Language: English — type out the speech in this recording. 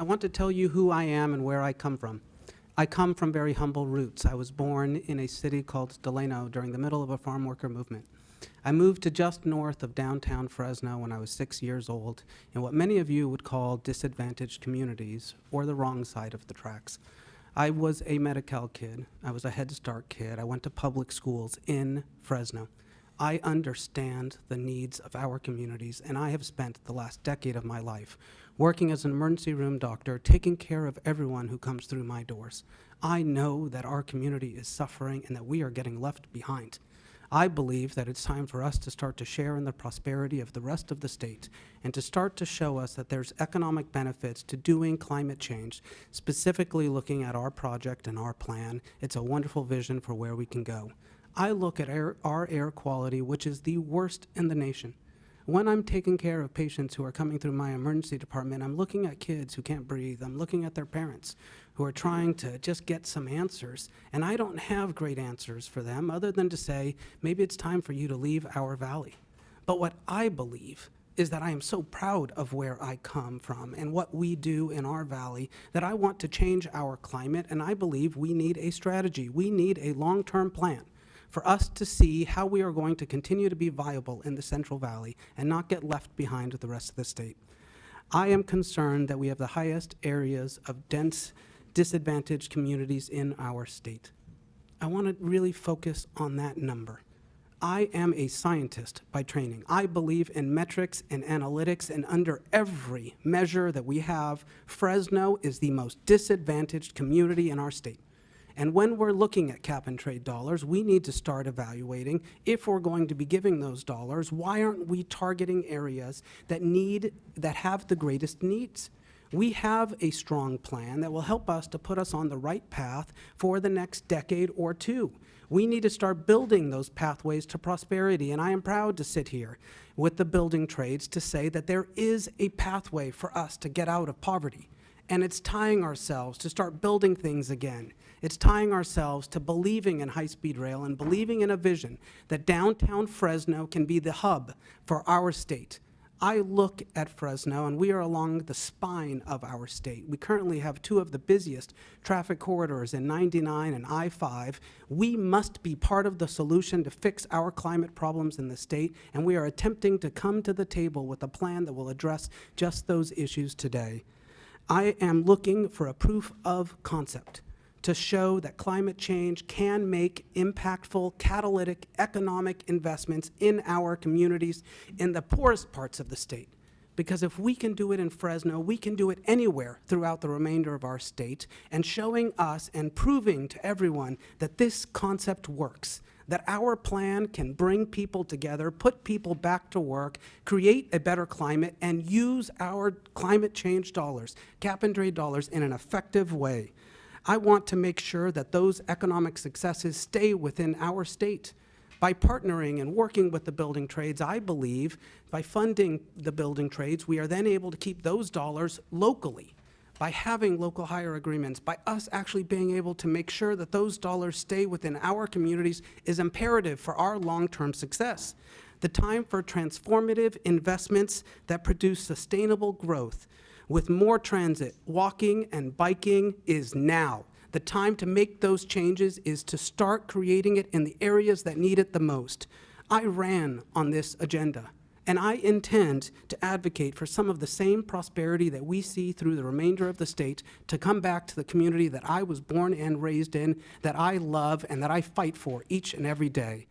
want to tell you who I am and where I come from. I come from very humble roots. I was born in a city called Delano during the middle of a farm worker movement. I moved to just north of downtown Fresno when I was 6 years old in what many of you would call disadvantaged communities, or the wrong side of the tracks. I was a Medi-Cal kid. I was a Head Start kid. I went to public schools in Fresno. I understand the needs of our communities, and I have spent the last decade of my life working as an emergency room doctor, taking care of everyone who comes through my doors. I know that our community is suffering and that we are getting left behind. I believe that it's time for us to start to share in the prosperity of the rest of the state and to start to show us that there's economic benefits to doing climate change, specifically looking at our project and our plan. It's a wonderful vision for where we can go. I look at our air quality, which is the worst in the nation. When I'm taking care of patients who are coming through my emergency department, I'm looking at kids who can't breathe. I'm looking at their parents who are trying to just get some answers. And I don't have great answers for them other than to say, maybe it's time for you to leave our valley. But what I believe is that I am so proud of where I come from and what we do in our valley that I want to change our climate, and I believe we need a strategy. We need a long-term plan for us to see how we are going to continue to be viable in the Central Valley and not get left behind the rest of the state. I am concerned that we have the highest areas of dense, disadvantaged communities in our state. I want to really focus on that number. I am a scientist by training. I believe in metrics and analytics, and under every measure that we have, Fresno is the most disadvantaged community in our state. And when we're looking at cap and trade dollars, we need to start evaluating, if we're going to be giving those dollars, why aren't we targeting areas that have the greatest needs? We have a strong plan that will help us to put us on the right path for the next decade or two. We need to start building those pathways to prosperity, and I am proud to sit here with the building trades to say that there is a pathway for us to get out of poverty. And it's tying ourselves to start building things again. It's tying ourselves to believing in high-speed rail and believing in a vision that downtown Fresno can be the hub for our state. I look at Fresno, and we are along the spine of our state. We currently have two of the busiest traffic corridors in 99 and I-5. We must be part of the solution to fix our climate problems in the state, and we are attempting to come to the table with a plan that will address just those issues today. I am looking for a proof of concept to show that climate change can make impactful, catalytic economic investments in our communities in the poorest parts of the state. Because if we can do it in Fresno, we can do it anywhere throughout the remainder of our state, and showing us and proving to everyone that this concept works, that our plan can bring people together, put people back to work, create a better climate, and use our climate change dollars, cap and trade dollars, in an effective way. I want to make sure that those economic successes stay within our state. By partnering and working with the building trades, I believe by funding the building trades, we are then able to keep those dollars locally. By having local hire agreements, by us actually being able to make sure that those dollars stay within our communities is imperative for our long-term success. The time for transformative investments that produce sustainable growth with more transit, walking, and biking is now. The time to make those changes is to start creating it in the areas that need it the most. I ran on this agenda, and I intend to advocate for some of the same prosperity that we see through the remainder of the state to come back to the community that I was born and raised in, that I love, and that I fight for each and every day.